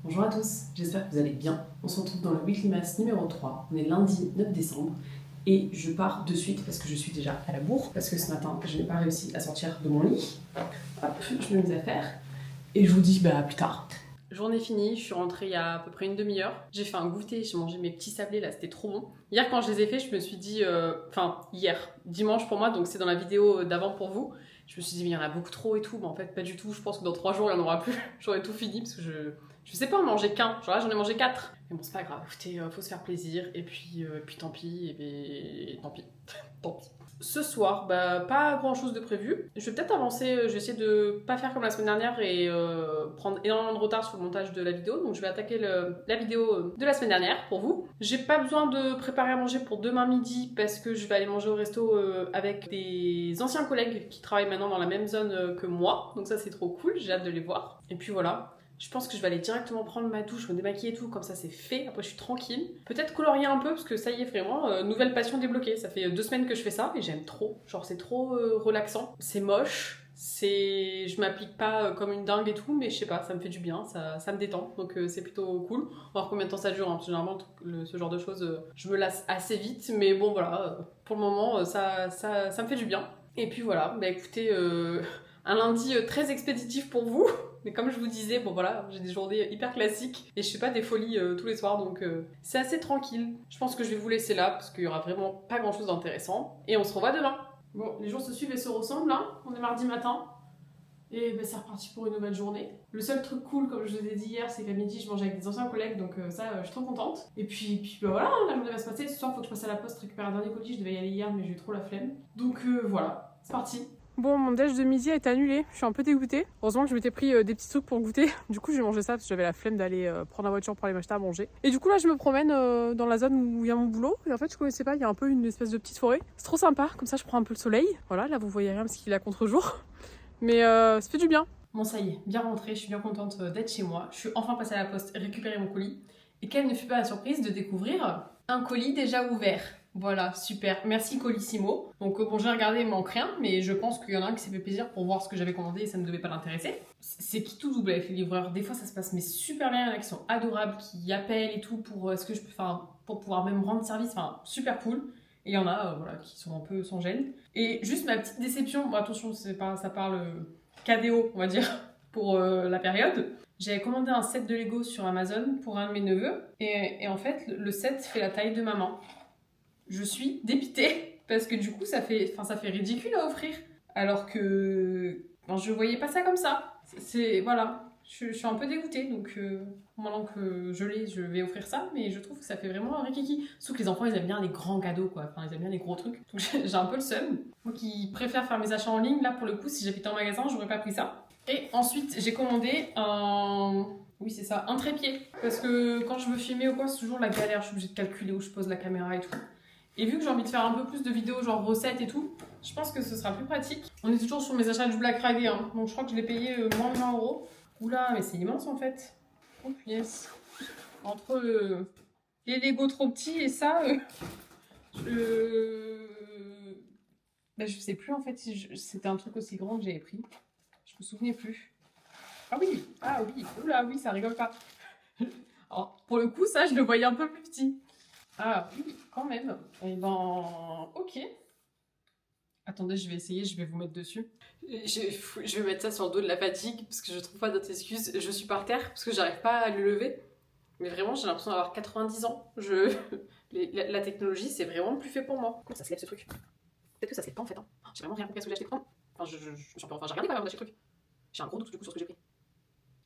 Bonjour à tous, j'espère que vous allez bien. On se retrouve dans le Weekly Mass numéro 3. On est lundi 9 décembre et je pars de suite parce que je suis déjà à la bourre. Parce que ce matin, je n'ai pas réussi à sortir de mon lit. Hop, je mets mes affaires et je vous dis plus tard. Journée finie, je suis rentrée il y a à peu près une demi-heure. J'ai fait un goûter, j'ai mangé mes petits sablés là, c'était trop bon. Hier, quand je les ai faits, je me suis dit, hier, dimanche pour moi, donc c'est dans la vidéo d'avant pour vous. Je me suis dit, mais il y en a beaucoup trop et tout, mais en fait, pas du tout. Je pense que dans 3 jours, il n'y en aura plus. J'aurai tout fini parce que je sais pas en manger qu'un. Genre là, j'en ai mangé 4. Mais bon, c'est pas grave. Écoutez, faut se faire plaisir. Et puis tant pis. Et tant pis. Tant pis. Ce soir, pas grand chose de prévu. Je vais peut-être avancer, je vais essayer de pas faire comme la semaine dernière et prendre énormément de retard sur le montage de la vidéo. Donc je vais attaquer la vidéo de la semaine dernière pour vous. J'ai pas besoin de préparer à manger pour demain midi parce que je vais aller manger au resto avec des anciens collègues qui travaillent maintenant dans la même zone que moi. Donc ça c'est trop cool, j'ai hâte de les voir. Et puis voilà. Je pense que je vais aller directement prendre ma douche, me démaquiller et tout, comme ça c'est fait, après je suis tranquille. Peut-être colorier un peu, parce que ça y est vraiment, nouvelle passion débloquée. Ça fait 2 semaines que je fais ça, et j'aime trop. Genre c'est trop relaxant. C'est moche, je m'applique pas comme une dingue et tout, mais je sais pas, ça me fait du bien, ça me détend, donc c'est plutôt cool. On va voir combien de temps ça dure, hein, parce que généralement ce genre de choses, je me lasse assez vite, mais bon voilà, pour le moment ça me fait du bien. Et puis voilà, écoutez, un lundi très expéditif pour vous. Mais comme je vous disais, bon voilà, j'ai des journées hyper classiques et je fais pas des folies tous les soirs, donc c'est assez tranquille. Je pense que je vais vous laisser là parce qu'il y aura vraiment pas grand chose d'intéressant. Et on se revoit demain. Bon, les jours se suivent et se ressemblent, hein. On est mardi matin. Et c'est reparti pour une nouvelle journée. Le seul truc cool, comme je vous ai dit hier, c'est qu'à midi, je mange avec des anciens collègues, donc ça, je suis trop contente. Et puis voilà, hein, la journée va se passer. Ce soir, faut que je passe à la poste récupérer un dernier colis. Je devais y aller hier, mais j'ai eu trop la flemme. Donc voilà, c'est parti. Bon, mon déj de midi a été annulé, je suis un peu dégoûtée. Heureusement que je m'étais pris des petits trucs pour goûter. Du coup, j'ai mangé ça parce que j'avais la flemme d'aller prendre la voiture pour aller m'acheter à manger. Et du coup, là, je me promène dans la zone où il y a mon boulot. Et en fait, je connaissais pas, il y a un peu une espèce de petite forêt. C'est trop sympa, comme ça, je prends un peu le soleil. Voilà, là, vous voyez rien parce qu'il est à contre-jour. Mais ça fait du bien. Bon, ça y est, bien rentrée, je suis bien contente d'être chez moi. Je suis enfin passée à la poste récupérer mon colis. Et quelle ne fut pas la surprise de découvrir un colis déjà ouvert. Voilà, super. Merci Colissimo. Donc bon, j'ai regardé, il manque rien, mais je pense qu'il y en a un qui s'est fait plaisir pour voir ce que j'avais commandé et ça ne devait pas l'intéresser. C'est qui tout double avec les livreurs. Des fois, ça se passe mais super bien. Il y en a qui sont adorables, qui appellent et tout pour ce que je peux faire, pour pouvoir même rendre service. Enfin, super cool. Et il y en a, voilà, qui sont un peu sans gêne. Et juste ma petite déception. Bon, attention, c'est pas, ça parle KDO, on va dire, pour la période. J'avais commandé un set de Lego sur Amazon pour un de mes neveux. Et en fait, le set fait la taille de ma main. Je suis dépitée parce que du coup ça fait ridicule à offrir alors que je voyais pas ça comme ça. Voilà, je suis un peu dégoûtée donc maintenant que je l'ai, je vais offrir ça, mais je trouve que ça fait vraiment un rikiki. Sauf que les enfants ils aiment bien les grands cadeaux quoi, enfin ils aiment bien les gros trucs. Donc j'ai un peu le seum. Moi qui préfère faire mes achats en ligne, là pour le coup si j'habitais en magasin j'aurais pas pris ça. Et ensuite j'ai commandé oui, c'est ça, un trépied. Parce que quand je veux filmer ou quoi, c'est toujours la galère. Je suis obligée de calculer où je pose la caméra et tout. Et vu que j'ai envie de faire un peu plus de vidéos genre recettes et tout, je pense que ce sera plus pratique. On est toujours sur mes achats du Black Friday, hein. Donc je crois que je l'ai payé moins de 20 €. Oula, mais c'est immense en fait. Oh punaise. Entre les Lego trop petits et ça, je... je sais plus en fait si c'était un truc aussi grand que j'avais pris. Je me souvenais plus. Ah oui, oula oui, ça rigole pas. Alors, pour le coup, ça, je le voyais un peu plus petit. Ah oui, quand même. Et ben, ok. Attendez, je vais essayer, je vais vous mettre dessus. Je vais mettre ça sur le dos de la fatigue parce que je trouve pas d'autres excuses. Je suis par terre parce que j'arrive pas à le lever. Mais vraiment, j'ai l'impression d'avoir 90 ans. La technologie, c'est vraiment plus fait pour moi. Comment ça se lève ce truc? Peut-être que ça se lève pas en fait. Hein. J'ai vraiment rien compris à ce que j'ai acheté. Enfin, j'ai regardé quand même d'acheter le truc. J'ai un gros doute du coup sur ce que j'ai pris.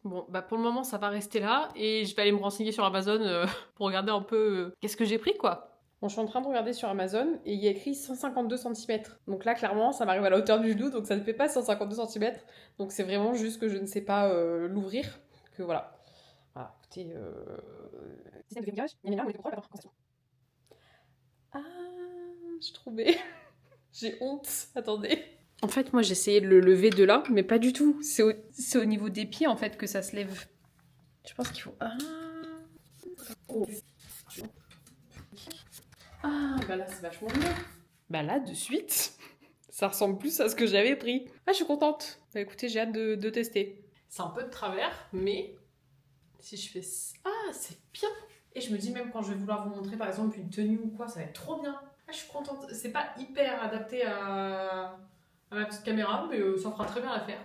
Bon, pour le moment, ça va rester là et je vais aller me renseigner sur Amazon pour regarder un peu qu'est-ce que j'ai pris quoi. Bon, je suis en train de regarder sur Amazon et il y a écrit 152 cm. Donc là, clairement, ça m'arrive à la hauteur du genou, donc ça ne fait pas 152 cm. Donc c'est vraiment juste que je ne sais pas l'ouvrir. Que voilà. Voilà, écoutez. Système de verrouillage, il y en a un où il est contrôle, attends, concentration. Ah, je trouvais. J'ai honte. Attendez. En fait, moi, j'ai essayé de le lever de là, mais pas du tout. C'est au niveau des pieds, en fait, que ça se lève. Je pense qu'il faut... Ah, bah là, c'est vachement mieux. Bah là, de suite, ça ressemble plus à ce que j'avais pris. Ah, je suis contente. Bah écoutez, j'ai hâte de tester. C'est un peu de travers, mais Si je fais ça, ah, c'est bien. Et je me dis même quand je vais vouloir vous montrer par exemple une tenue ou quoi, ça va être trop bien. Ah, je suis contente. C'est pas hyper adapté à ma petite caméra, mais ça fera très bien l'affaire.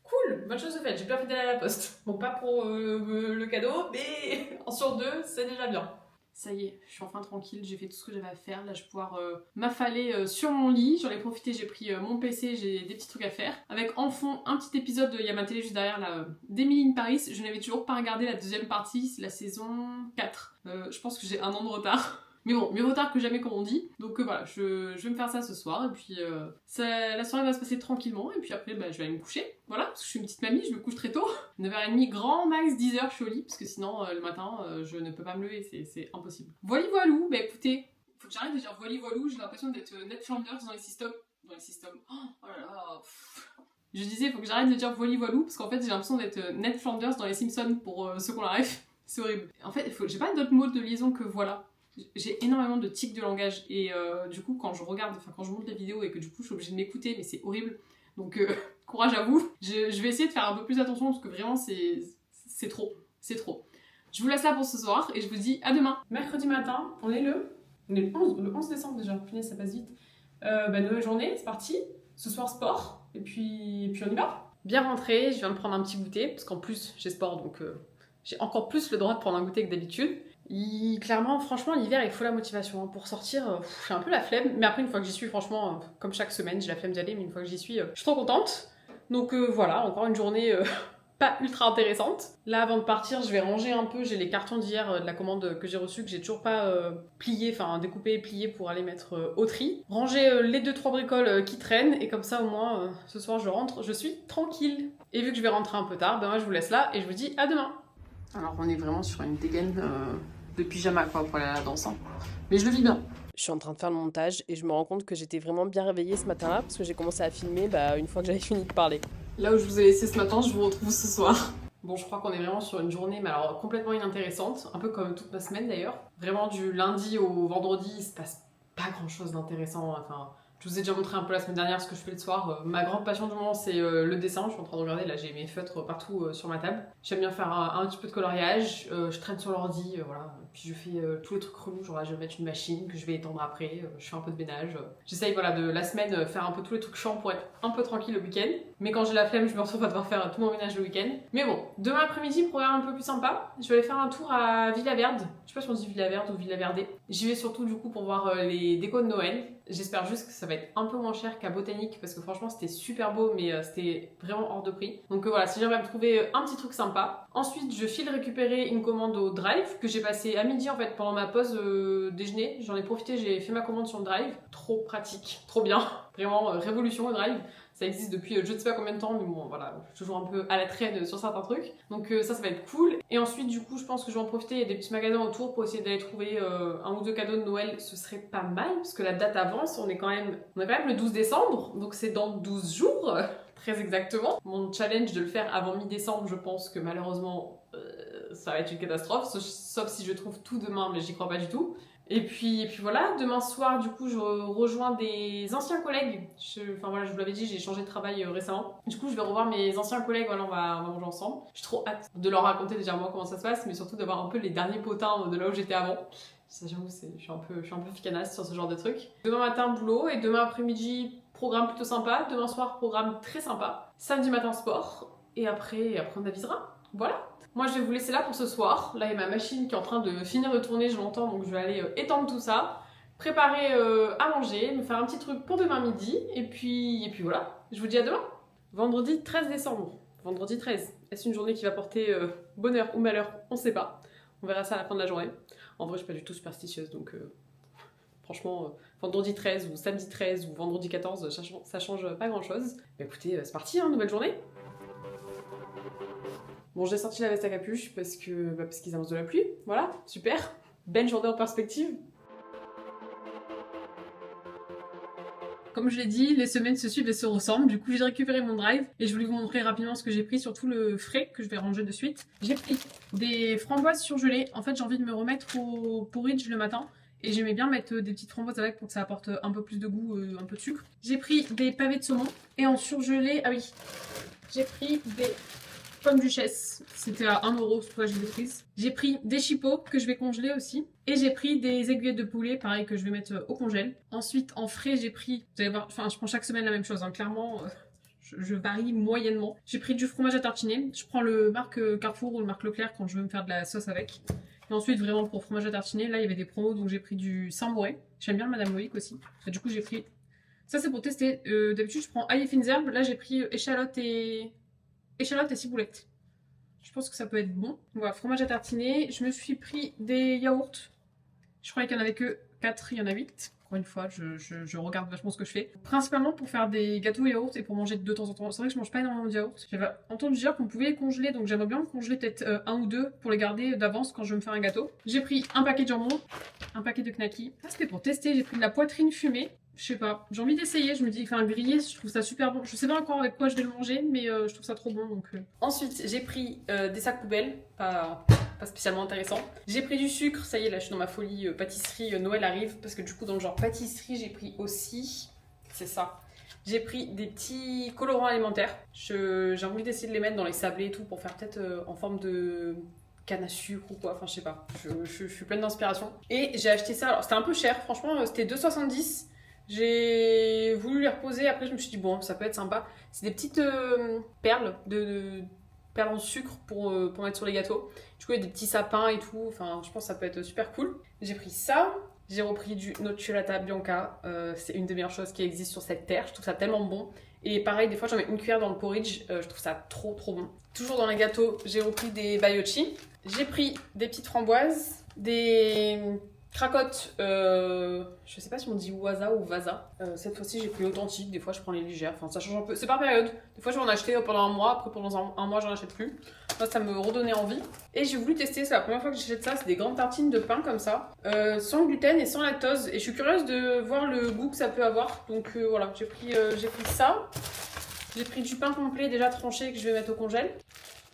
Cool, bonne chose de faite, j'ai bien fait d'aller à la poste. Bon, pas pour le cadeau, mais en sur deux, c'est déjà bien. Ça y est, je suis enfin tranquille, j'ai fait tout ce que j'avais à faire. Là, je vais pouvoir m'affaler sur mon lit. J'en ai profité, j'ai pris mon PC, j'ai des petits trucs à faire. Avec en fond un petit épisode, il y a ma télé juste derrière, là, d'Emily in Paris. Je n'avais toujours pas regardé la deuxième partie, c'est la saison 4. Je pense que j'ai un an de retard. Mais bon, mieux vaut tard que jamais comme on dit. Donc voilà, je vais me faire ça ce soir. Et puis la soirée va se passer tranquillement. Et puis après, je vais aller me coucher. Voilà, parce que je suis une petite mamie, je me couche très tôt. 9h30, grand max, 10h, je suis au lit. Parce que sinon, le matin, je ne peux pas me lever. C'est impossible. Voili voilou, écoutez, faut que j'arrête de dire voili voilou. J'ai l'impression d'être Ned Flanders dans les systems. Oh là là. Je disais, faut que j'arrête de dire voili voilou. Parce qu'en fait, j'ai l'impression d'être Ned Flanders dans les Simpsons pour ceux qu'on la ref. C'est horrible. En fait, j'ai pas d'autres mots de liaison que voilà. J'ai énormément de tics de langage et du coup quand je monte les vidéos et que du coup je suis obligée de m'écouter, mais c'est horrible, donc courage à vous. Je vais essayer de faire un peu plus attention parce que vraiment c'est trop. Je vous laisse là pour ce soir et je vous dis à demain. Mercredi matin, on est le 11 décembre déjà, punaise ça passe vite. Nouvelle journée, c'est parti, ce soir sport et puis on y va. Bien rentré, je viens de prendre un petit goûter parce qu'en plus j'ai sport donc j'ai encore plus le droit de prendre un goûter que d'habitude. Clairement, franchement, l'hiver, il faut la motivation. Pour sortir, j'ai un peu la flemme. Mais après, une fois que j'y suis, franchement, comme chaque semaine, j'ai la flemme d'y aller. Mais une fois que j'y suis, je suis trop contente. Donc voilà, encore une journée pas ultra intéressante. Là, avant de partir, je vais ranger un peu. J'ai les cartons d'hier de la commande que j'ai reçue, que j'ai toujours pas plié, enfin découpé et plié pour aller mettre au tri. Ranger les 2-3 bricoles qui traînent. Et comme ça, au moins, ce soir, je rentre, je suis tranquille. Et vu que je vais rentrer un peu tard, moi, je vous laisse là et je vous dis à demain. Alors, on est vraiment sur une dégaine de pyjama quoi pour aller à la danse. Mais je le vis bien. Je suis en train de faire le montage et je me rends compte que j'étais vraiment bien réveillée ce matin-là parce que j'ai commencé à filmer une fois que j'avais fini de parler. Là où je vous ai laissé ce matin, je vous retrouve ce soir. Bon, je crois qu'on est vraiment sur une journée, mais alors complètement inintéressante, un peu comme toute ma semaine d'ailleurs. Vraiment du lundi au vendredi, il se passe pas grand-chose d'intéressant. Enfin, je vous ai déjà montré un peu la semaine dernière ce que je fais le soir. Ma grande passion du moment, c'est le dessin. Je suis en train de regarder, là j'ai mes feutres partout sur ma table. J'aime bien faire un petit peu de coloriage. Je traîne sur l'ordi, voilà. Puis je fais tous les trucs relous, genre là je vais mettre une machine que je vais étendre après. Je fais un peu de ménage. J'essaye voilà, de la semaine faire un peu tous les trucs chiants pour être un peu tranquille le week-end. Mais quand j'ai la flemme, je me retrouve à devoir faire tout mon ménage le week-end. Mais bon, demain après-midi, programme un peu plus sympa. Je vais aller faire un tour à Villaverde. Je sais pas si on dit Villaverde ou Villaverde. J'y vais surtout du coup pour voir les décos de Noël. J'espère juste que ça va être un peu moins cher qu'à Botanique parce que franchement c'était super beau mais c'était vraiment hors de prix. Donc voilà, si j'aimerais me trouver un petit truc sympa. Ensuite je file récupérer une commande au Drive que j'ai passé à midi en fait pendant ma pause déjeuner. J'en ai profité, j'ai fait ma commande sur le Drive. Trop pratique, trop bien. Vraiment révolution au Drive. Ça existe depuis je ne sais pas combien de temps, mais bon, voilà, je suis toujours un peu à la traîne sur certains trucs. Donc ça va être cool. Et ensuite, du coup, je pense que je vais en profiter. Il y a des petits magasins autour pour essayer d'aller trouver un ou deux cadeaux de Noël. Ce serait pas mal, parce que la date avance. On est quand même le 12 décembre, donc c'est dans 12 jours, très exactement. Mon challenge de le faire avant mi-décembre, je pense que malheureusement, ça va être une catastrophe. Sauf si je trouve tout demain, mais j'y crois pas du tout. Et puis voilà, demain soir, du coup, je rejoins des anciens collègues. Je vous l'avais dit, j'ai changé de travail récemment. Du coup, je vais revoir mes anciens collègues, voilà, on va manger ensemble. J'ai trop hâte de leur raconter déjà moi comment ça se passe, mais surtout d'avoir un peu les derniers potins de là où j'étais avant. Ça, j'avoue, je suis un peu ficanasse sur ce genre de truc. Demain matin, boulot, et demain après-midi, programme plutôt sympa. Demain soir, programme très sympa. Samedi matin, sport. Et après on avisera. Voilà. Moi, je vais vous laisser là pour ce soir. Là, il y a ma machine qui est en train de finir de tourner, je l'entends, donc je vais aller étendre tout ça, préparer à manger, me faire un petit truc pour demain midi, et puis voilà. Je vous dis à demain. Vendredi 13 décembre. Vendredi 13. Est-ce une journée qui va porter bonheur ou malheur? On sait pas. On verra ça à la fin de la journée. En vrai, je suis pas du tout superstitieuse, donc franchement, vendredi 13 ou samedi 13 ou vendredi 14, ça change pas grand-chose. Écoutez, c'est parti, hein, nouvelle journée. Bon, j'ai sorti la veste à capuche parce qu'ils annoncent de la pluie. Voilà, super. Belle journée en perspective. Comme je l'ai dit, les semaines se suivent et se ressemblent. Du coup, j'ai récupéré mon Drive et je voulais vous montrer rapidement ce que j'ai pris, surtout le frais que je vais ranger de suite. J'ai pris des framboises surgelées. En fait, j'ai envie de me remettre au porridge le matin. Et j'aimais bien mettre des petites framboises avec pour que ça apporte un peu plus de goût, un peu de sucre. J'ai pris des pavés de saumon et en surgelé, ah oui, j'ai pris des Pomme duchesse, c'était à 1 euro, soit j'ai des prises. J'ai pris des chipots que je vais congeler aussi. Et j'ai pris des aiguillettes de poulet, pareil, que je vais mettre au congèle. Ensuite, en frais, j'ai pris, vous allez voir, enfin, je prends chaque semaine la même chose, hein, clairement. Je varie moyennement. J'ai pris du fromage à tartiner. Je prends le marque Carrefour ou le marque Leclerc quand je veux me faire de la sauce avec. Et ensuite, vraiment pour fromage à tartiner, là il y avait des promos, donc j'ai pris du Saint-Moré. J'aime bien le Madame Loïc aussi. Et du coup, j'ai pris. Ça, c'est pour tester. D'habitude, je prends ail et fines herbes. Là, j'ai pris échalote et ciboulette. Je pense que ça peut être bon. Voilà, fromage à tartiner. Je me suis pris des yaourts. Je croyais qu'il n'y en avait que 4, il y en a 8. Encore une fois, je regarde vachement ce que je fais. Principalement pour faire des gâteaux yaourts et pour manger de temps en temps. C'est vrai que je mange pas énormément de yaourts. J'avais entendu dire qu'on pouvait les congeler, donc j'aimerais bien congeler peut-être un ou deux pour les garder d'avance quand je veux me faire un gâteau. J'ai pris un paquet de jambon, un paquet de knacky. Ça c'était pour tester, j'ai pris de la poitrine fumée. Je sais pas, j'ai envie d'essayer, je me dis, enfin grillé, je trouve ça super bon. Je sais pas encore avec quoi je vais le manger, mais je trouve ça trop bon donc. Ensuite, j'ai pris des sacs poubelles, pas spécialement intéressant. J'ai pris du sucre, ça y est, là je suis dans ma folie pâtisserie, Noël arrive, parce que du coup dans le genre pâtisserie, j'ai pris aussi, c'est ça. J'ai pris des petits colorants alimentaires. J'ai envie d'essayer de les mettre dans les sablés et tout pour faire peut-être en forme de canne à sucre ou quoi, enfin je sais pas. Je suis pleine d'inspiration. Et j'ai acheté ça, alors c'était un peu cher, franchement c'était 2,70 €. J'ai voulu les reposer, après je me suis dit bon ça peut être sympa. C'est des petites perles perles en sucre pour mettre sur les gâteaux. Du coup il y a des petits sapins et tout, enfin je pense que ça peut être super cool. J'ai pris ça, j'ai repris du nocciolata bianca, c'est une des meilleures choses qui existe sur cette terre, je trouve ça tellement bon. Et pareil, des fois j'en mets une cuillère dans le porridge, je trouve ça trop bon. Toujours dans les gâteaux, j'ai repris des baiochi. J'ai pris des petites framboises, des cracottes, je sais pas si on dit waza ou vaza. Cette fois-ci, j'ai pris l'authentique. Des fois, je prends les légères. Enfin, ça change un peu. C'est par période. Des fois, je vais en acheter pendant un mois. Après, pendant un mois, j'en achète plus. Moi, ça me redonnait envie. Et j'ai voulu tester. C'est la première fois que j'achète ça. C'est des grandes tartines de pain comme ça, sans gluten et sans lactose. Et je suis curieuse de voir le goût que ça peut avoir. Donc voilà, j'ai pris ça. J'ai pris du pain complet déjà tranché que je vais mettre au congèle.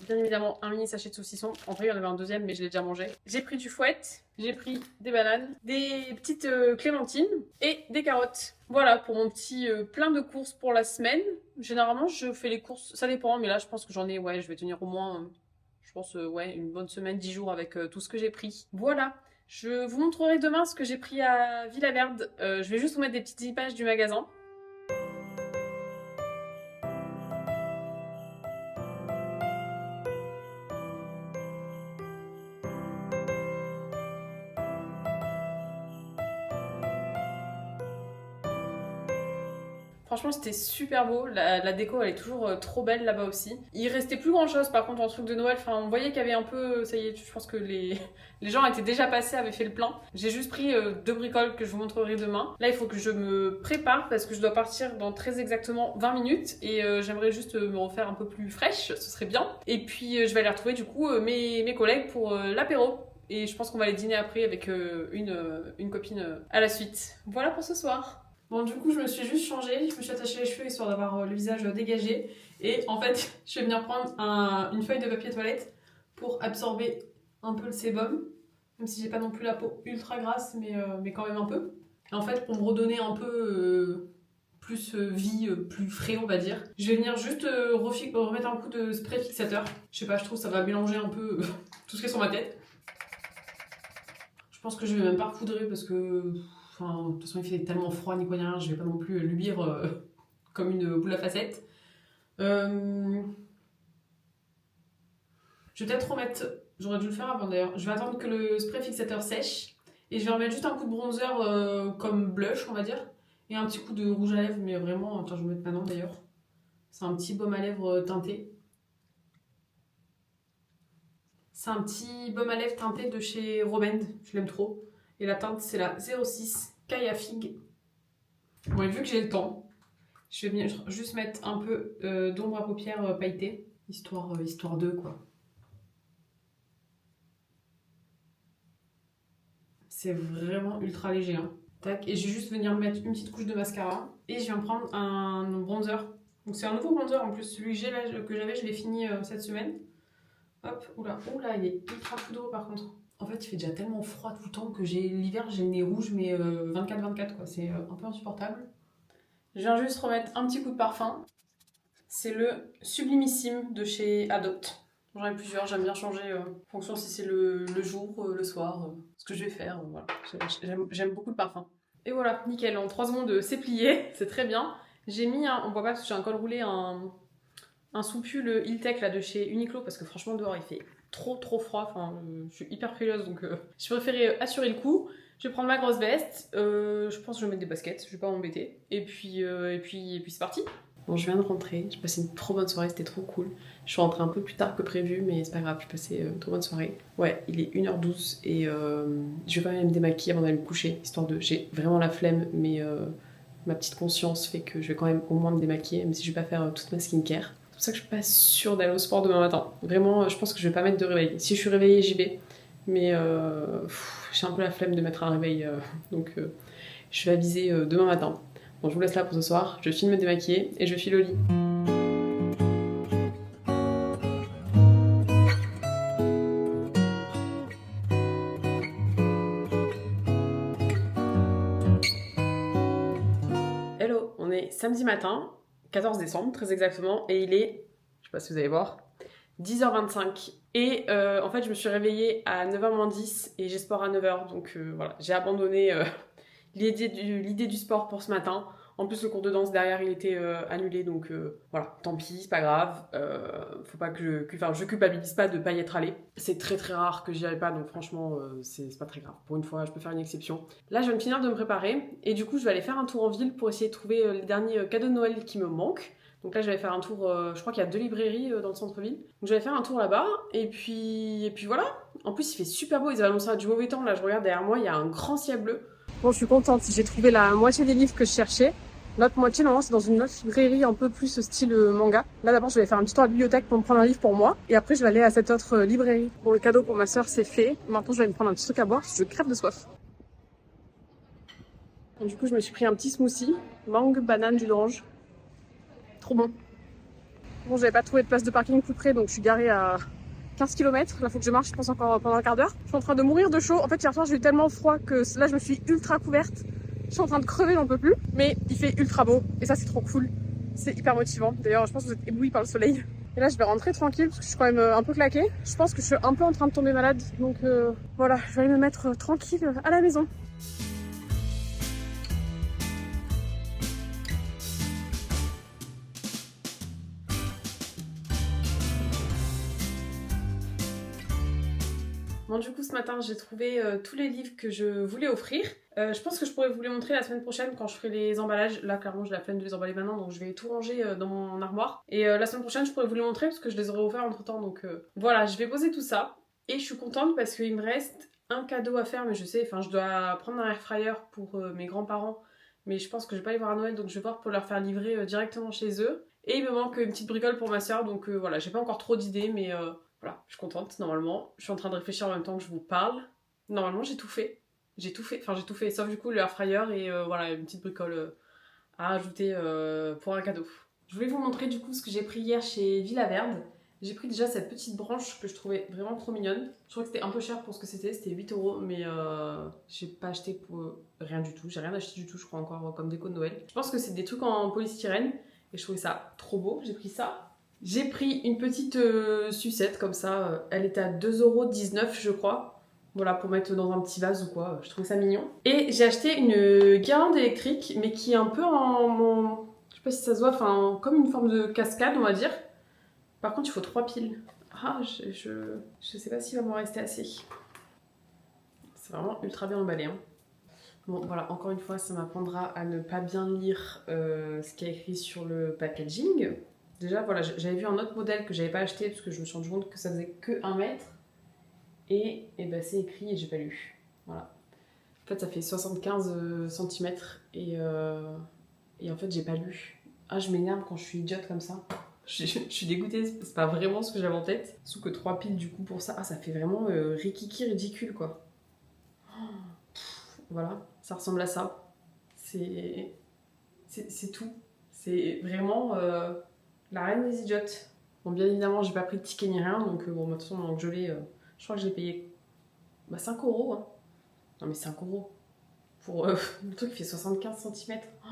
Bien évidemment, un mini sachet de saucisson. En vrai, il y en avait un deuxième, mais je l'ai déjà mangé. J'ai pris du fouet, j'ai pris des bananes, des petites clémentines et des carottes. Voilà pour mon petit plein de courses pour la semaine. Généralement, je fais les courses, ça dépend, mais là, je pense que j'en ai, ouais, je vais tenir au moins, je pense, ouais, une bonne semaine, 10 jours avec tout ce que j'ai pris. Voilà. Je vous montrerai demain ce que j'ai pris à Villaverde. Je vais juste vous mettre des petites images du magasin. Franchement, c'était super beau. La déco, elle est toujours trop belle là-bas aussi. Il restait plus grand-chose, par contre, en truc de Noël. Enfin, on voyait qu'il y avait un peu... Ça y est, je pense que les gens étaient déjà passés, avaient fait le plein. J'ai juste pris 2 bricoles que je vous montrerai demain. Là, il faut que je me prépare parce que je dois partir dans très exactement 20 minutes. Et j'aimerais juste me refaire un peu plus fraîche, ce serait bien. Et puis, je vais aller retrouver du coup mes collègues pour l'apéro. Et je pense qu'on va aller dîner après avec une copine à la suite. Voilà pour ce soir. Bon, du coup, je me suis juste changée, je me suis attachée les cheveux histoire d'avoir le visage dégagé. Et en fait, je vais venir prendre une feuille de papier toilette pour absorber un peu le sébum. Même si j'ai pas non plus la peau ultra grasse, mais quand même un peu. Et en fait, pour me redonner un peu plus vie, plus frais, on va dire, je vais venir juste remettre un coup de spray fixateur. Je sais pas, je trouve que ça va mélanger un peu tout ce qui est sur ma tête. Je pense que je vais même pas repoudrer parce que... Enfin, de toute façon, il fait tellement froid, ni quoi ni rien, je vais pas non plus luire comme une boule à facettes. Je vais peut-être remettre... J'aurais dû le faire avant d'ailleurs. Je vais attendre que le spray fixateur sèche. Et je vais remettre juste un coup de bronzer comme blush, on va dire. Et un petit coup de rouge à lèvres, mais vraiment... Attends, je vais le mettre maintenant d'ailleurs. C'est un petit baume à lèvres teinté. C'est un petit baume à lèvres teinté de chez Romand. Je l'aime trop. Et la teinte, c'est la 06 Caille à figue. Bon, et vu que j'ai le temps, je vais venir juste mettre un peu d'ombre à paupières pailletée, histoire de quoi. C'est vraiment ultra léger. Hein. Tac. Et je vais juste venir mettre une petite couche de mascara. Et je viens prendre un bronzer. Donc c'est un nouveau bronzer en plus. Celui que j'avais, je l'ai fini cette semaine. Hop, oula, il est ultra poudreux par contre. En fait, il fait déjà tellement froid tout le temps que l'hiver, j'ai le nez rouge, mais 24-24, quoi. C'est un peu insupportable. Je viens juste remettre un petit coup de parfum. C'est le Sublimissime de chez Adopt. J'en ai plusieurs, j'aime bien changer en fonction si c'est le jour, le soir, ce que je vais faire. Voilà. J'aime beaucoup le parfum. Et voilà, nickel, en 3 secondes c'est plié, c'est très bien. J'ai mis, on voit pas parce que j'ai un col roulé, un sous-pull Hilltech là de chez Uniqlo parce que franchement dehors il fait trop froid. Enfin, je suis hyper frileuse donc je préférais assurer le coup. Je vais prendre ma grosse veste. Je pense que je vais mettre des baskets, je vais pas m'embêter. Et puis c'est parti. Bon, je viens de rentrer, j'ai passé une trop bonne soirée, c'était trop cool. Je suis rentrée un peu plus tard que prévu, mais c'est pas grave, j'ai passé une trop bonne soirée. Ouais, il est 1h12 et je vais quand même me démaquiller avant d'aller me coucher, histoire de. J'ai vraiment la flemme, mais ma petite conscience fait que je vais quand même au moins me démaquiller, même si je vais pas faire toute ma skincare. C'est pour ça que je suis pas sûre d'aller au sport demain matin. Vraiment, je pense que je vais pas mettre de réveil. Si je suis réveillée, j'y vais. Mais j'ai un peu la flemme de mettre un réveil, donc je vais aviser demain matin. Bon, je vous laisse là pour ce soir, je finis de me démaquiller et je file au lit. Hello, on est samedi matin, 14 décembre très exactement, et il est, je sais pas si vous allez voir, 10h25. Et en fait, je me suis réveillée à 9h-10 et j'ai sport à 9h, donc voilà, j'ai abandonné l'idée du sport pour ce matin. En plus, le cours de danse derrière, il était annulé, donc voilà, tant pis, c'est pas grave. Faut pas que je culpabilise pas de pas y être allée. C'est très rare que j'y aille pas, donc franchement, c'est pas très grave. Pour une fois, je peux faire une exception. Là, je viens de finir de me préparer, et du coup, je vais aller faire un tour en ville pour essayer de trouver les derniers cadeaux de Noël qui me manquent. Donc là, je vais faire un tour, je crois qu'il y a 2 librairies dans le centre-ville. Donc je vais faire un tour là-bas, et puis voilà. En plus, il fait super beau, ils avaient annoncé du mauvais temps. Là, je regarde derrière moi, il y a un grand ciel bleu. Bon, je suis contente, j'ai trouvé la moitié des livres que je cherchais. L'autre moitié, normalement, c'est dans une autre librairie un peu plus style manga. Là, d'abord, je vais faire un petit tour à la bibliothèque pour me prendre un livre pour moi. Et après, je vais aller à cette autre librairie. Bon, le cadeau pour ma soeur, c'est fait. Maintenant, je vais me prendre un petit truc à boire parce que je crève de soif. Donc, du coup, je me suis pris un petit smoothie. Mangue, banane, jus d'orange. Trop bon. Bon, j'avais pas trouvé de place de parking plus près, donc je suis garée à 15 km. Là, faut que je marche, je pense, encore pendant un quart d'heure. Je suis en train de mourir de chaud. En fait, hier soir, j'ai eu tellement froid que là, je me suis ultra couverte. Je suis en train de crever, j'en peux plus. Mais il fait ultra beau. Et ça, c'est trop cool. C'est hyper motivant. D'ailleurs, je pense que vous êtes éblouis par le soleil. Et là, je vais rentrer tranquille parce que je suis quand même un peu claquée. Je pense que je suis un peu en train de tomber malade. Donc voilà, je vais aller me mettre tranquille à la maison. Bon, du coup, ce matin, j'ai trouvé tous les livres que je voulais offrir. Je pense que je pourrais vous les montrer la semaine prochaine quand je ferai les emballages. Là, clairement, j'ai la flemme de les emballer maintenant, donc je vais tout ranger dans mon armoire. Et la semaine prochaine, je pourrais vous les montrer parce que je les aurai offerts entre temps. Donc voilà, je vais poser tout ça. Et je suis contente parce qu'il me reste un cadeau à faire, mais je sais, je dois prendre un air fryer pour mes grands-parents. Mais je pense que je vais pas les voir à Noël, donc je vais voir pour leur faire livrer directement chez eux. Et il me manque une petite bricole pour ma soeur, donc voilà, j'ai pas encore trop d'idées, mais voilà, je suis contente, normalement. Je suis en train de réfléchir en même temps que je vous parle. Normalement, j'ai tout fait. J'ai tout fait, sauf du coup le air fryer et voilà, une petite bricole à ajouter pour un cadeau. Je voulais vous montrer du coup ce que j'ai pris hier chez Villa Verde. J'ai pris déjà cette petite branche que je trouvais vraiment trop mignonne. Je trouvais que c'était un peu cher pour ce que c'était 8€, mais j'ai pas acheté pour rien du tout. J'ai rien acheté du tout, je crois, encore comme déco de Noël. Je pense que c'est des trucs en polystyrène et je trouvais ça trop beau. J'ai pris ça. J'ai pris une petite sucette comme ça. Elle était à 2,19€, je crois. Voilà, pour mettre dans un petit vase ou quoi. Je trouvais ça mignon. Et j'ai acheté une guirlande électrique, mais qui est un peu en... Je sais pas si ça se voit, comme une forme de cascade, on va dire. Par contre, il faut 3 piles. Ah, je sais pas s'il va m'en rester assez. C'est vraiment ultra bien emballé. Hein. Bon, voilà, encore une fois, ça m'apprendra à ne pas bien lire ce qu'il y a écrit sur le packaging. Déjà, voilà, j'avais vu un autre modèle que j'avais pas acheté parce que je me suis rendu compte que ça faisait que 1 mètre. Et ben, c'est écrit et j'ai pas lu. Voilà. En fait, ça fait 75 cm et en fait, j'ai pas lu. Ah, je m'énerve quand je suis idiote comme ça. Je suis dégoûtée, c'est pas vraiment ce que j'avais en tête. Sauf que 3 piles du coup pour ça. Ah, ça fait vraiment rikiki ridicule quoi. Voilà, ça ressemble à ça. C'est tout. C'est vraiment la reine des idiotes. Bon, bien évidemment, j'ai pas pris de ticket ni rien, donc bon, de toute façon, donc je l'ai. Je crois que je l'ai payé 5€. Hein. Non, mais 5€ pour le truc qui fait 75 cm. Oh,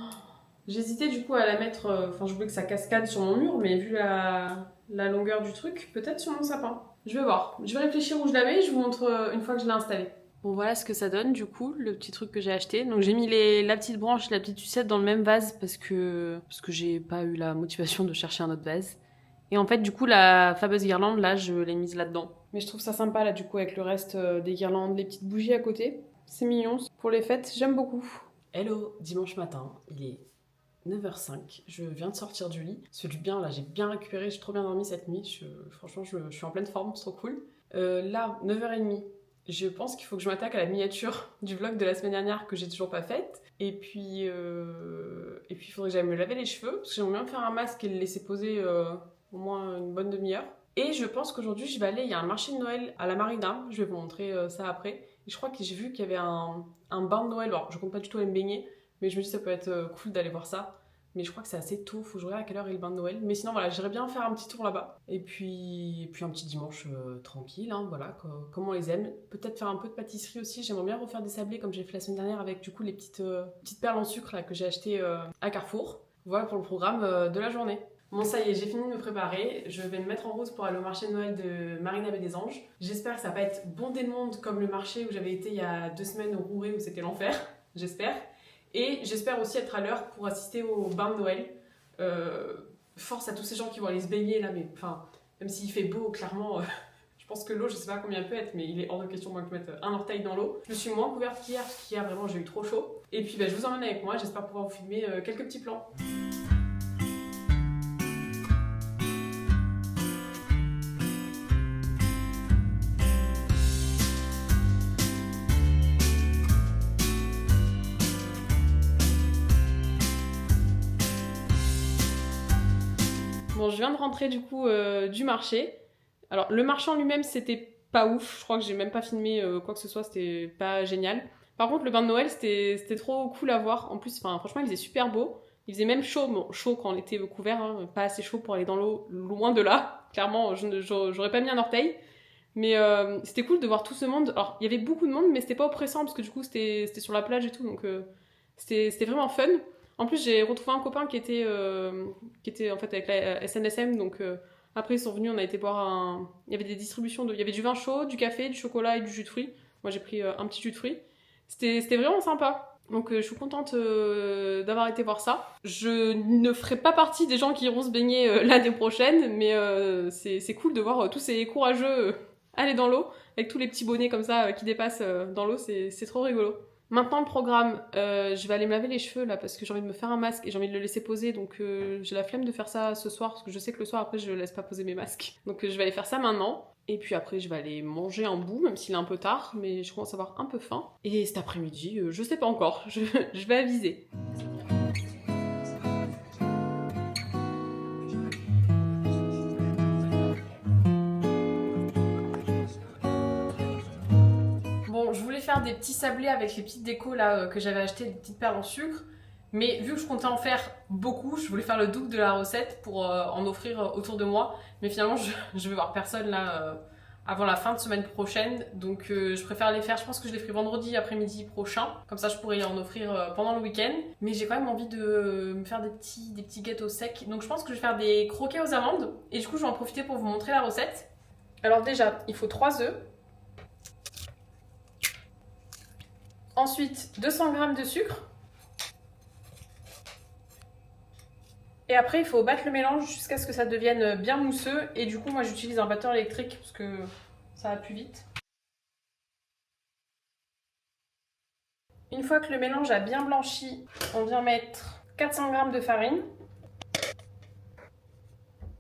J'hésitais du coup à la mettre, enfin je voulais que ça cascade sur mon mur, mais vu la longueur du truc, peut-être sur mon sapin. Je vais voir, je vais réfléchir où je la mets, je vous montre une fois que je l'ai installée. Bon voilà ce que ça donne du coup, le petit truc que j'ai acheté. Donc j'ai mis la petite branche, la petite sucette dans le même vase parce que j'ai pas eu la motivation de chercher un autre vase. Et en fait du coup la fameuse guirlande là je l'ai mise là-dedans. Mais je trouve ça sympa là du coup avec le reste des guirlandes, les petites bougies à côté. C'est mignon, pour les fêtes j'aime beaucoup. Hello, dimanche matin, il est 9h05, je viens de sortir du lit. Ça fait du bien là, j'ai bien récupéré, j'ai trop bien dormi cette nuit. Franchement, je suis en pleine forme, c'est trop cool. Là, 9h30, je pense qu'il faut que je m'attaque à la miniature du vlog de la semaine dernière que j'ai toujours pas faite. Et puis, il faudrait que j'aille me laver les cheveux parce que j'aimerais bien me faire un masque et le laisser poser au moins une bonne demi-heure. Et je pense qu'aujourd'hui, je vais aller, il y a un marché de Noël à la Marina, je vais vous montrer ça après. Et je crois que j'ai vu qu'il y avait un bain de Noël. Alors, je compte pas du tout aller me baigner. Mais je me dis ça peut être cool d'aller voir ça. Mais je crois que c'est assez tôt, faut que je regarde à quelle heure est le bain de Noël. Mais sinon voilà, j'irais bien faire un petit tour là-bas. Et puis un petit dimanche tranquille, hein, voilà, comme on les aime. Peut-être faire un peu de pâtisserie aussi, j'aimerais bien refaire des sablés comme j'ai fait la semaine dernière avec du coup les petites perles en sucre là, que j'ai achetées à Carrefour. Voilà pour le programme de la journée. Bon ça y est, j'ai fini de me préparer, je vais me mettre en route pour aller au marché de Noël de Marina Baie des Anges. J'espère que ça va pas être bondé de monde comme le marché où j'avais été il y a 2 semaines au Rouret où c'était l'enfer, j'espère. Et j'espère aussi être à l'heure pour assister au bain de Noël. Force à tous ces gens qui vont aller se baigner là, mais enfin, même s'il fait beau, clairement, je pense que l'eau, je sais pas combien elle peut être, mais il est hors de question moi que je mette un orteil dans l'eau. Je me suis moins couverte qu'hier, parce qu'hier vraiment j'ai eu trop chaud. Et puis je vous emmène avec moi, j'espère pouvoir vous filmer quelques petits plans. Bon, je viens de rentrer du coup du marché. Alors, le marché en lui-même, c'était pas ouf. Je crois que j'ai même pas filmé quoi que ce soit, c'était pas génial. Par contre, le bain de Noël, c'était trop cool à voir. En plus, franchement, il faisait super beau. Il faisait même chaud, bon, chaud quand on était couvert, hein, pas assez chaud pour aller dans l'eau, loin de là. Clairement, j'aurais pas mis un orteil. Mais c'était cool de voir tout ce monde. Alors, il y avait beaucoup de monde, mais c'était pas oppressant parce que du coup, c'était sur la plage et tout. Donc, c'était vraiment fun. En plus, j'ai retrouvé un copain qui était en fait avec la SNSM. Donc, après, ils sont venus, on a été boire il y avait des distributions il y avait du vin chaud, du café, du chocolat et du jus de fruits. Moi, j'ai pris un petit jus de fruits. C'était vraiment sympa. Donc, je suis contente d'avoir été voir ça. Je ne ferai pas partie des gens qui iront se baigner l'année prochaine, mais c'est cool de voir tous ces courageux aller dans l'eau, avec tous les petits bonnets comme ça qui dépassent dans l'eau, c'est trop rigolo. Maintenant le programme, je vais aller me laver les cheveux là parce que j'ai envie de me faire un masque et j'ai envie de le laisser poser, donc j'ai la flemme de faire ça ce soir parce que je sais que le soir après je laisse pas poser mes masques. Donc je vais aller faire ça maintenant. Et puis après je vais aller manger un bout, même s'il est un peu tard, mais je commence à avoir un peu faim. Et cet après-midi, je sais pas encore, je vais aviser. Bon, je voulais faire des petits sablés avec les petites décos là que j'avais acheté, des petites perles en sucre. Mais vu que je comptais en faire beaucoup, je voulais faire le double de la recette pour en offrir autour de moi. Mais finalement, je vais voir personne là avant la fin de semaine prochaine. Donc je préfère les faire, je pense que je les ferai vendredi après-midi prochain. Comme ça, je pourrai en offrir pendant le week-end. Mais j'ai quand même envie de me faire des petits gâteaux secs. Donc je pense que je vais faire des croquets aux amandes. Et du coup, je vais en profiter pour vous montrer la recette. Alors déjà, il faut 3 œufs. Ensuite, 200 g de sucre. Et après, il faut battre le mélange jusqu'à ce que ça devienne bien mousseux. Et du coup, moi, j'utilise un batteur électrique parce que ça va plus vite. Une fois que le mélange a bien blanchi, on vient mettre 400 g de farine.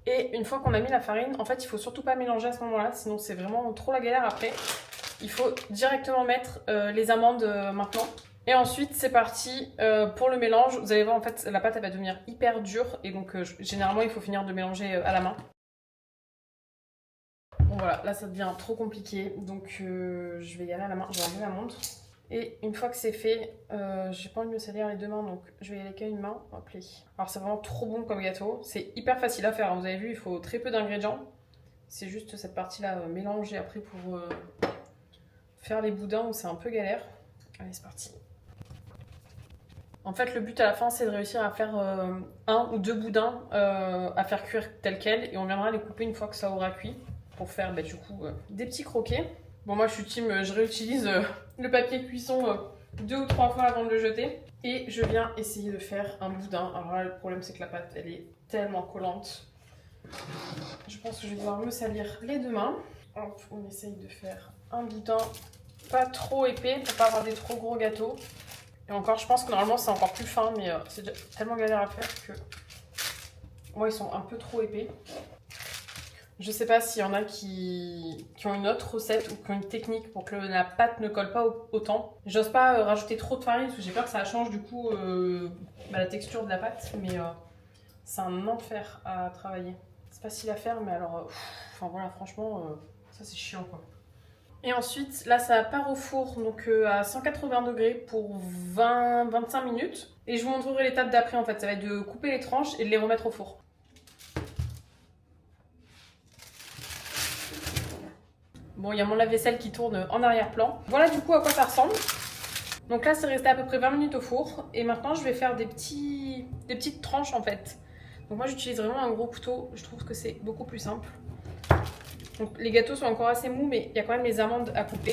Et une fois qu'on a mis la farine, en fait, il faut surtout pas mélanger à ce moment-là, sinon c'est vraiment trop la galère après. Il faut directement mettre les amandes maintenant. Et ensuite, c'est parti pour le mélange. Vous allez voir, en fait, la pâte elle va devenir hyper dure. Et donc, généralement, il faut finir de mélanger à la main. Bon, voilà, là, ça devient trop compliqué. Donc, je vais y aller à la main. Je vais enlever ma montre. Et une fois que c'est fait, j'ai pas envie de me salir les 2 mains. Donc, je vais y aller qu'à une main. Hop là. Alors, c'est vraiment trop bon comme gâteau. C'est hyper facile à faire. Vous avez vu, il faut très peu d'ingrédients. C'est juste cette partie-là mélangée après pour faire les boudins où c'est un peu galère. Allez, c'est parti. En fait, le but à la fin, c'est de réussir à faire 1 ou 2 boudins à faire cuire tel quel. Et on viendra les couper une fois que ça aura cuit pour faire du coup des petits croquets. Bon, moi, je suis team, je réutilise le papier cuisson 2 ou 3 fois avant de le jeter. Et je viens essayer de faire un boudin. Alors là, le problème, c'est que la pâte, elle est tellement collante. Je pense que je vais devoir me salir les 2 mains. Hop, on essaye de faire un boudin pas trop épais pour pas avoir des trop gros gâteaux. Et encore, je pense que normalement c'est encore plus fin, mais c'est déjà tellement galère à faire que moi ils sont un peu trop épais. Je sais pas s'il y en a qui ont une autre recette ou qui ont une technique pour que la pâte ne colle pas autant. J'ose pas rajouter trop de farine parce que j'ai peur que ça change du coup la texture de la pâte, mais c'est un enfer à travailler. C'est pas facile à faire, mais alors, enfin voilà, franchement, ça c'est chiant quoi. Et ensuite, là, ça part au four donc à 180 degrés pour 20-25 minutes. Et je vous montrerai l'étape d'après en fait. Ça va être de couper les tranches et de les remettre au four. Bon, il y a mon lave-vaisselle qui tourne en arrière-plan. Voilà du coup à quoi ça ressemble. Donc là, c'est resté à peu près 20 minutes au four. Et maintenant, je vais faire des petites tranches en fait. Donc moi, j'utilise vraiment un gros couteau. Je trouve que c'est beaucoup plus simple. Donc les gâteaux sont encore assez mous, mais il y a quand même les amandes à couper.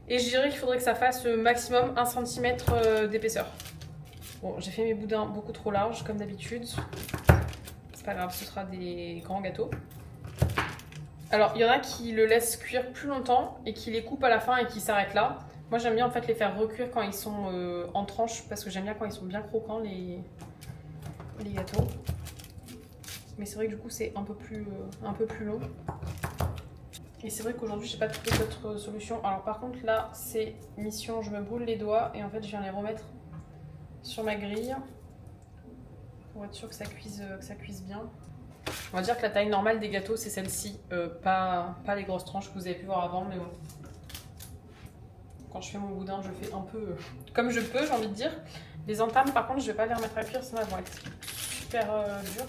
Et je dirais qu'il faudrait que ça fasse maximum 1 cm d'épaisseur. Bon, j'ai fait mes boudins beaucoup trop larges, comme d'habitude. C'est pas grave, ce sera des grands gâteaux. Alors, il y en a qui le laissent cuire plus longtemps et qui les coupent à la fin et qui s'arrêtent là. Moi, j'aime bien en fait les faire recuire quand ils sont en tranches, parce que j'aime bien quand ils sont bien croquants, les gâteaux. Mais c'est vrai que du coup, c'est un peu plus long. Et c'est vrai qu'aujourd'hui, j'ai pas trouvé d'autres solutions. Alors par contre, là, c'est mission, je me brûle les doigts et en fait, je viens les remettre sur ma grille pour être sûr que ça cuise bien. On va dire que la taille normale des gâteaux, c'est celle-ci, pas les grosses tranches que vous avez pu voir avant, mais bon. Quand je fais mon boudin, je fais un peu comme je peux, j'ai envie de dire. Les entames, par contre, je vais pas les remettre à cuire, sinon elles vont être super dures.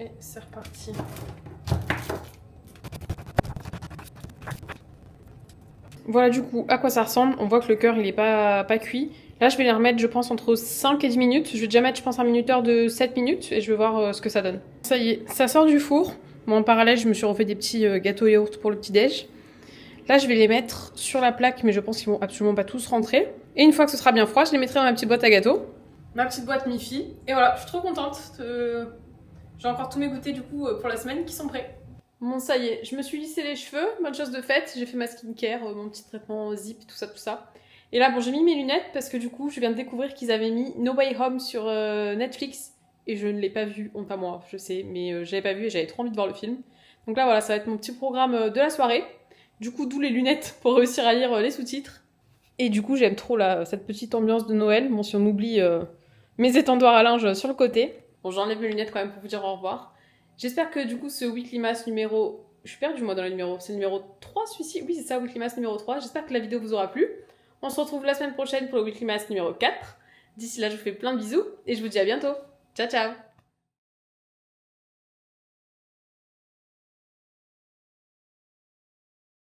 Et c'est reparti. Voilà du coup à quoi ça ressemble. On voit que le cœur il est pas cuit. Là je vais les remettre je pense entre 5 et 10 minutes. Je vais déjà mettre je pense un minuteur de 7 minutes et je vais voir ce que ça donne. Ça y est, ça sort du four. Bon, en parallèle je me suis refait des petits gâteaux yaourt pour le petit déj. Là je vais les mettre sur la plaque mais je pense qu'ils vont absolument pas tous rentrer. Et une fois que ce sera bien froid je les mettrai dans ma petite boîte à gâteaux. Ma petite boîte mi-fi. Et voilà, je suis trop contente. J'ai encore tous mes goûters du coup pour la semaine qui sont prêts. Bon ça y est, je me suis lissé les cheveux, bonne chose de faite, j'ai fait ma skincare, mon petit traitement zip, tout ça. Et là bon j'ai mis mes lunettes parce que du coup je viens de découvrir qu'ils avaient mis No Way Home sur Netflix et je ne l'ai pas vu, honte à moi je sais, mais j'avais pas vu et j'avais trop envie de voir le film. Donc là voilà, ça va être mon petit programme de la soirée, du coup d'où les lunettes pour réussir à lire les sous-titres. Et du coup j'aime trop cette petite ambiance de Noël, bon si on oublie mes étendoirs à linge sur le côté. Bon j'enlève mes lunettes quand même pour vous dire au revoir. J'espère que du coup ce Weekly Mass numéro... Je suis perdue moi dans le numéro. C'est le numéro 3 celui-ci. Oui c'est ça, Weekly Mass numéro 3. J'espère que la vidéo vous aura plu. On se retrouve la semaine prochaine pour le Weekly Mass numéro 4. D'ici là je vous fais plein de bisous et je vous dis à bientôt. Ciao ciao.